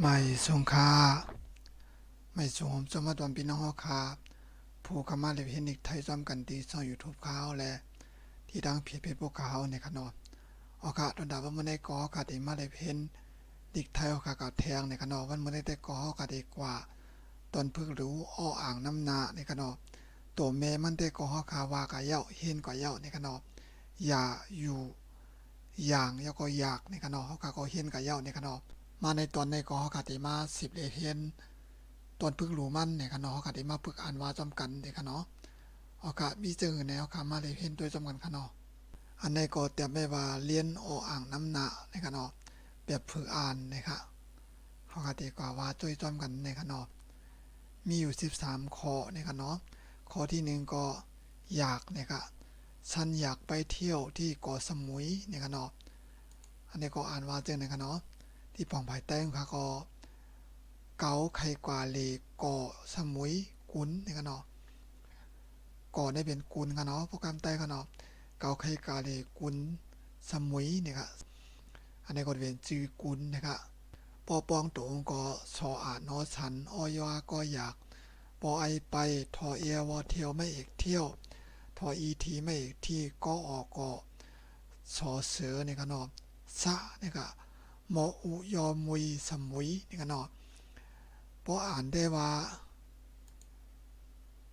ไม่สงค่าไม่สงผมจะมาตอนพี่น้องเขาคาผู้ขมาเลวเห็นอีกไทยซ้อมกันตีช่องยูทูบเขาและที่ดังเพจพวกเขาในขนมโอกาสตอนดาว่ามันได้ก่อโอกาสที่มาเลวเห็นดิกไทยโอกาสแทงในขนมวันมันได้ก่อโอกาสดีกว่าตอนพึกรู้อ้ออ่างน้ำนาในขนมตัวเมมันได้ก่อคาว่ากะเย้าเห็นกะเย้าในขนมอย่าอยู่อย่างแล้วก็อยากในขนมเขาก็เห็นกะเย้าในขนมมาในตอนในก่อโอกาสที่มา10เลเห็น ตอนพึกรู้มันเนี่ยค่ะเนาะค่ะได้มาพึกอ่านว่าจำกันเนี่ยค่ะเนาะโอกาสมีเจอแนวค่ะมาเลยเห็นด้วยจำกันค่ะเนาะอันในก็เตรียมไว้ว่าเรียนออ่างน้ำหนาเนี่ยค่ะเนาะแบบฝึกอ่านนะคะเขาก็ดีกว่าว่าจ้อยจำกันเนี่ยค่ะเนาะมีอยู่13ข้อเนี่ยค่ะเนาะข้อที่1ก็อยากเนี่ยค่ะฉันอยากไปเที่ยวที่เกาะสมุยเนี่ยค่ะเนาะอันนี้ก็อ่านว่าเจอเนี่ยค่ะเนาะที่ป่องภายใต้ค่ะก็เกาไข่กว่าเลเกาะสมุยกุนเนี่ยค่ะเนาะ ก่อนได้เป็นกุลกันเนาะโปรแกรมไต้กันเนาะเกาไคกาเลกุลสมุยเนี่ยครับอันนี้ก็เป็นจือกุลนะครับปอปองตัวก็สออ่านนอสันออยาก็อยากปอไอไปทอเอวอเที่ยวไม่เอกเที่ยวทออีทีไม่เอกที่ก็ออกก็สอเสือเนี่ยกันเนาะซะเนี่ยครับมออุยอมุยสมุยเนี่ยกันเนาะปออ่านได้ว่า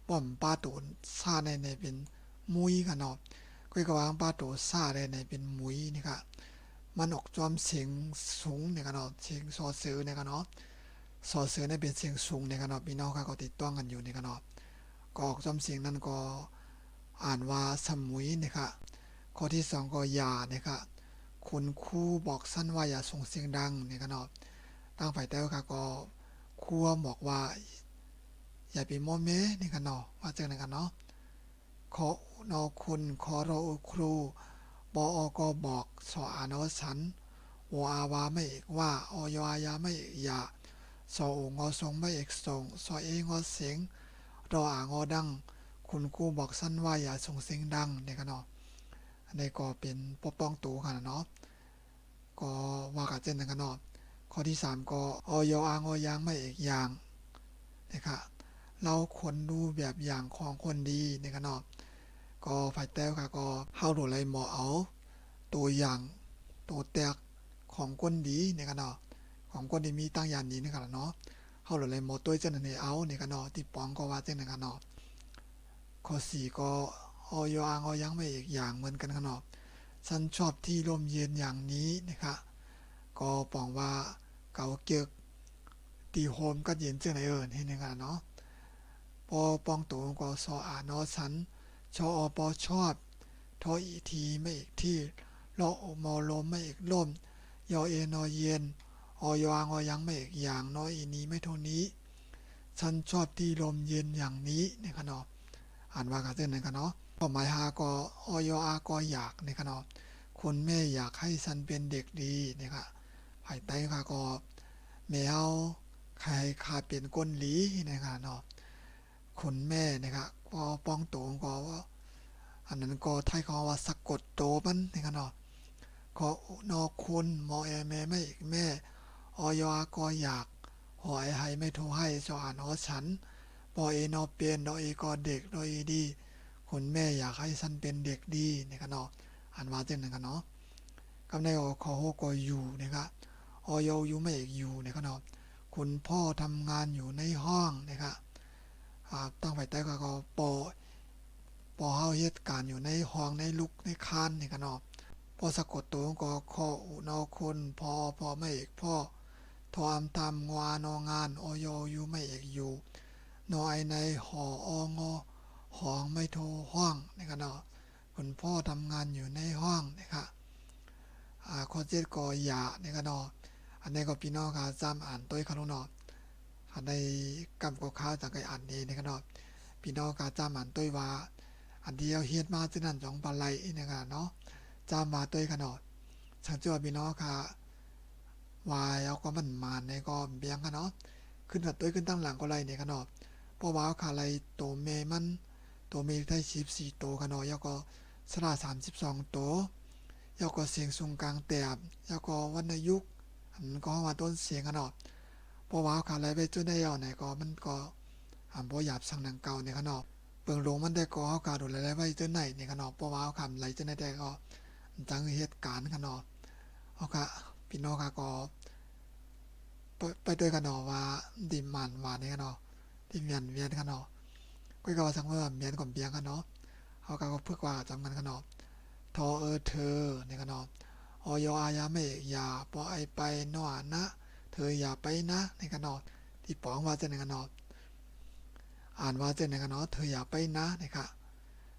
ป้อมป้าตูนซาในเป็นมุยกันเนาะก็กวางป้าตูซาในเป็นมุยนี่ครับมันออกจอมเสียงสูงเนี่ยกันเนาะเสียงซอเสือเนี่ยกันเนาะซอเสือเนี่ยเป็นเสียงสูงเนี่ยกันเนาะพี่น้องก็ติดต้องกันอยู่เนี่ยกันเนาะก็ออกจอมเสียงนั้นก็อ่านว่าสมุยเนี่ยครับข้อที่2ก็ยาเนี่ยครับคุณครูบอกสั้นว่าอย่าส่งเสียงดังเนี่ยกันเนาะตั้งฝ่ายแต่ก็ครูบอกว่าอย่าไปโมเมนี่กันเนาะว่าเจอในกันเนาะขอนอคุณขอรอครูปอก็บอกสออานอสันวอาวาไม่เอกว่าออยายาไม่เอกยาสอองอทรงไม่เอกทรงสอเองอเสียงรออ่างอดังคุณครูบอกสั้นว่าอย่าส่งเสียงดังนี่กันเนาะอันนี้ก็เป็นปกป้องตัวกันเนาะก็ว่ากันเจนกันเนาะข้อที่3ก็ออยอางอยางไม่เอกยางนะครับเราควรดูแบบอย่างของคนดีนี่กันเนาะก็ฝ่ายแต้วค่ะก็เฮาโดไรหมอเอาตัวอย่างตัวแตกของคนดีนี่กันเนาะของคนที่มีตั้งยานดีนี่กันเนาะเฮาโดไรหมอตัวเจนนี่เอานี่กันเนาะที่ปองก็ว่าเจนนี่กันเนาะข้อ4ก็ออยอางอยังไม่อีกอย่างเหมือนกันกันเนาะฉันชอบที่ร่มเย็นอย่างนี้นะครับก็ปองว่าเกาเกียกตีโฮมก็เย็นจังไหนนี่นี่กันเนาะปอปองตัวก็สออ่านอสันชอปอชอบทออีทีไม่อีกที่รอมอลมไม่อีกลมยอเอนอเย็นออยางอยังไม่อีกอย่างน้อยอีนี้ไม่เท่านี้ฉันชอบที่ลมเย็นอย่างนี้นี่ครับเนาะอ่านว่ากันเส้นนึงครับเนาะความหมายฮาก็ออยอาก็อยากนี่ครับเนาะคุณแม่อยากให้ฉันเป็นเด็กดีนี่ครับภายใต้ค่ะก็แมวใครขาเป็นก้นหลีนะครับเนาะคุณแม่นะครับก็ป้องตัวก็ว่าอันนั้นก็ไทยเขาว่าสะกดโตมันนี่ครับเนาะขอนอคุณมอแอแม่ไม่อีกแม่ออยอาก็อยากหอยให้ไม่โทรให้สอ่านอฉันปอเอนอเป็นดอเอก็เด็กดอเอดีคุณแม่อยากให้ฉันเป็นเด็กดีนี่ครับเนาะอ่านว่าเจ้าหนึ่งครับเนาะกำในอขอโฮก็อยู่นะครับออยอยู่ไม่อีกอยู่นี่ครับเนาะคุณพ่อทำงานอยู่ในห้องนะครับตั้งไว้แต่ก็ปอเฮาเหตุการณ์อยู่ในห้องในลุกในคานนี่ครับเนาะพอสะกดตัวก็ขออุนอคนพอไม่เอกพ่อทอมทำงานองานออยอยู่ไม่เอกอยู่นอไอในหอองอห้องไม่โทรห้องนี่ครับเนาะคุณพ่อทำงานอยู่ในห้องนะครับข้อ7ก็อย่านี่ครับเนาะอันนี้ก็พี่น้องครับจำอ่านตัวเขาเนาะอันในกำก็ข้าวจากไออ่านนี้นี่ครับเนาะพี่น้องครับจำอ่านตัวว่าอันเดียวเฮ็ดมาจะนั่น2ปลาไหลนี่ครับเนาะจำมาตัวขนาดฉันเจอพี่น้องค่ะวายเอาก็มันมาในก็เบียงกันเนาะขึ้นกับตัวขึ้นตั้งหลังก็ไรเนี่ยขนาดเพราะว่าขาไรตัวเมมันตัวเมได้14ตัวขนาดแล้วก็สระ32ตัวแล้วก็เสียงสูงกลางแตบแล้วก็วรรณยุกต์อันก็ว่าต้นเสียงขนาด เพราะว่าขาไหลไปจุดได้ยาวไหนก็มันก็บ่หยาบสังหนังเก่าในขนอบเปิงลงมันได้ก็เฮาก็ดูแลไว้จุดไหนในขนอบเพราะว่าคำไหลจุดไหนได้ก็จังเหตุการณ์ขนอบเฮาก็พี่น้องก็ไปด้วยกันเนาะว่าดิมันว่านี่กันเนาะที่เวียนกันเนาะก็ว่าสังว่าเมียนก่อนเบียงกันเนาะเฮาก็เพื่อว่าจำกันกันเนาะทอเธอนี่กันเนาะอยอายาไม่อย่าปอไอไปเนาะนะเธออย่าไปนะนี่กันเนาะที่ป๋องว่าจังกันเนาะอ่านว่าจังกันเนาะเธออย่าไปนะนี่ค่ะ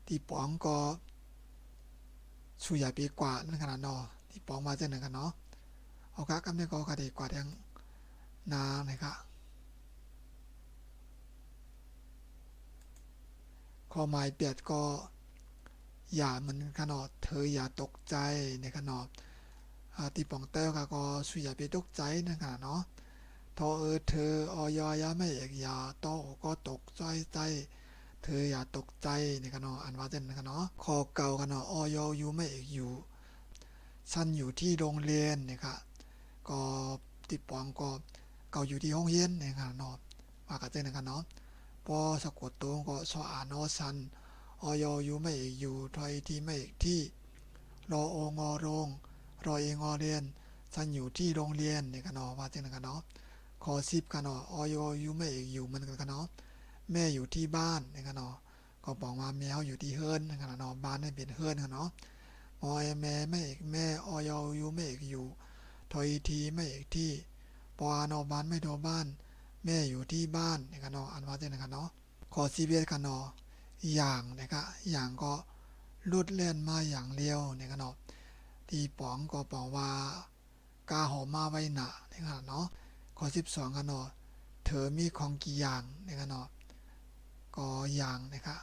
ที่ป๋องก็สู้อย่าไปกว่านั่นกันเนาะที่ป๋องว่าจังกันเนาะเอากะกำเนี่ยก็คดีกว่ายังนานะครับข้อหมายเปรียบก็อย่ามันขนาดเธออย่าตกใจในขนาดที่ป่องเต้าก็สุอย่าไปตกใจนะขนาดเนาะทอเธออยาไม่อย่าโตก็ตกใจเธออย่าตกใจในขนาดอันว่าเจนนะเนาะคอเก่าขนาดอยู่ไม่อยู่สั้นอยู่ที่โรงเรียนนะครับก็ติดปองก็เก่าอยู่ที่ห้องเรียนในขนาดเนาะว่ากันเจนนะเนาะพอสะกดตัวก็สออ่านอสันอยู่ไม่อยู่ถอยที่ไม่ที่รอองอโรงรอเองอเรียนสันอยู่ที่โรงเรียนเนี่ยกันเนาะว่าจังนั้นกันเนาะขอ10กันเนาะอยู่ไม่อยู่มันกันเนาะแม่อยู่ที่บ้านเนี่ยกันเนาะก็บอกว่าแมวอยู่ที่เฮิร์นกันเนาะบ้านนี่เป็นเฮิร์นกันเนาะแม่ไม่แม่อยู่ไม่อยู่ถอยทีไม่ที่ปอนอบ้านไม่โดบ้านแม่อยู่ที่บ้านเนี่ยกันเนาะอันว่าจังนั้นกันเนาะขอ11กันเนาะอย่างนะครับอย่างก็ลุดเล่นมาอย่างเร็วเนี่ยกันเนาะที่ป๋องก็บอกว่ากาหอมมาไว้หนาเนี่ยกันเนาะข้อ12กันเนาะเธอมีของกี่อย่างเนี่ยกันเนาะก็อย่างนะครับ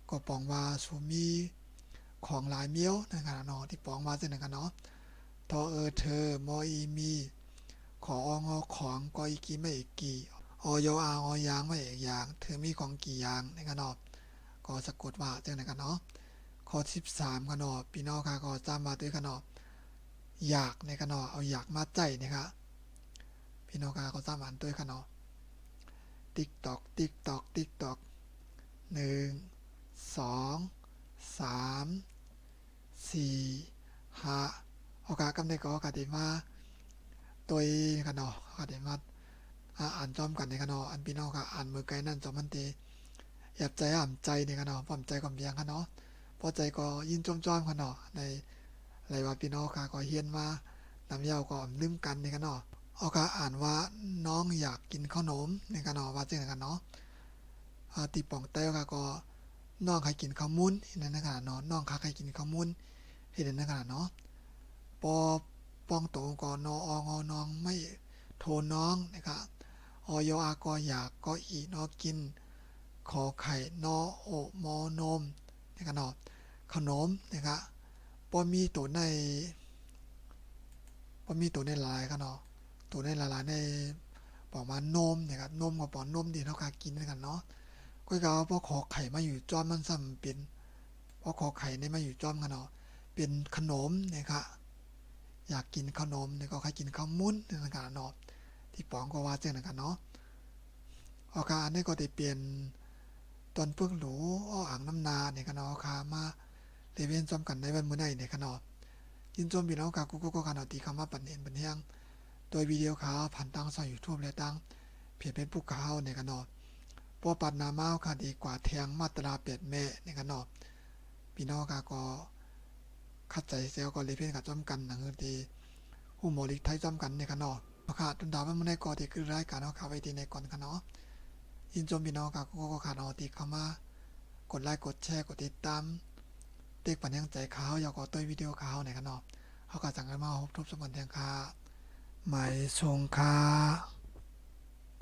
ก็บอกว่าสูมีของหลายเมี้ยวนะครับเนาะที่ป๋องว่าจะเนี่ยกันเนาะทอเธอมออีมีขอองอของกออีกี่ไม่อีกกี่อยางไม่อีกอย่างเธอมีของกี่อย่างเนี่ยกันเนาะก็สะกดว่าจังได๋กันเนาะข้อ13กันเนาะพี่น้องค่ะก็จำมาด้วยกันเนาะอยากในกันเนาะเอาอยากมาใจนะครับพี่น้องค่ะก็จำอ่านด้วยกันเนาะ TikTok TikTok TikTok 1 2 3 4 5โอกาสกำได้ก็โอกาสที่มาตัวกันเนาะโอกาสที่มาอ่านจอมกันในกันเนาะอันพี่น้องค่ะอ่านมือไกลนั่นจอมมันตีแอบใจอ่ำใจในกันเนาะความใจก็เบียงกันเนาะพอใจก็ยินจอมๆกันเนาะในไรว่าพี่น้องค่ะก็เฮียนมาน้ำยาวก็ลืมกันในกันเนาะเอาค่ะอ่านว่าน้องอยากกินขนมในกันเนาะว่าจริงในกันเนาะตีป่องเต้าค่ะก็น้องใครกินข้าวมุ้นนั่นนะกันเนาะน้องใครกินข้าวมุ้นเห็นนั่นกันเนาะปอป้องโตก็นอองอน้องไม่โทน้องนะครับอาก็อยากก็อีนอกินขอไข่นอโอมอนมนะครับเนาะขนมนะครับพอมีตัวในหลายครับเนาะตัวในหลายในบอกว่านมนะครับนมกับปอนมที่เรากินกันเนาะก็ก็พอขอไข่มาอยู่จอมมันซ้ำเป็นพอขอไข่ในมาอยู่จอมกันเนาะเป็นขนมนะครับอยากกินขนมเนี่ยก็ใครกินข้าวมุ้นนะครับเนาะที่ป๋องก็ว่าเจ้านะครับเนาะอาการนี้ก็ได้เปลี่ยนตอนเพิ่งหลูอ่างน้ำนาเนี่ยกันเนาะค่ะมาเลเวนจอมกันในวันมื้อใดเนี่ยกันเนาะยินจมพี่น้องกับกูก็กันเอาตีคำว่าปันเห็นปันเฮียงโดยวิดีโอข่าวผ่านทางช่อง YouTube และทางเพจเป็นผู้ข่าวเนี่ยกันเนาะพอปัดนามาค่ะดีกว่าแทงมาตราเป็ดแม่เนี่ยกันเนาะพี่น้องก็คัดใจเซลก็เลเวนกับจอมกันหนังที่ฮู้หมอลิกไทยจอมกันเนี่ยกันเนาะค่ะตุนดาวมันได้ก่อที่คือรายการเนาะค่ะไว้ที่ในก่อนกันเนาะยินจมพี่น้องกับกูก็ขาดเอาตีเข้ามากดไลค์กดแชร์กดติดตามเด็กปันยังใจขาวอยากก็ตัววิดีโอขาวไหนกันเนาะเขาก็สั่งกันมาพบทบสมบัติยังคาหมายทรงคา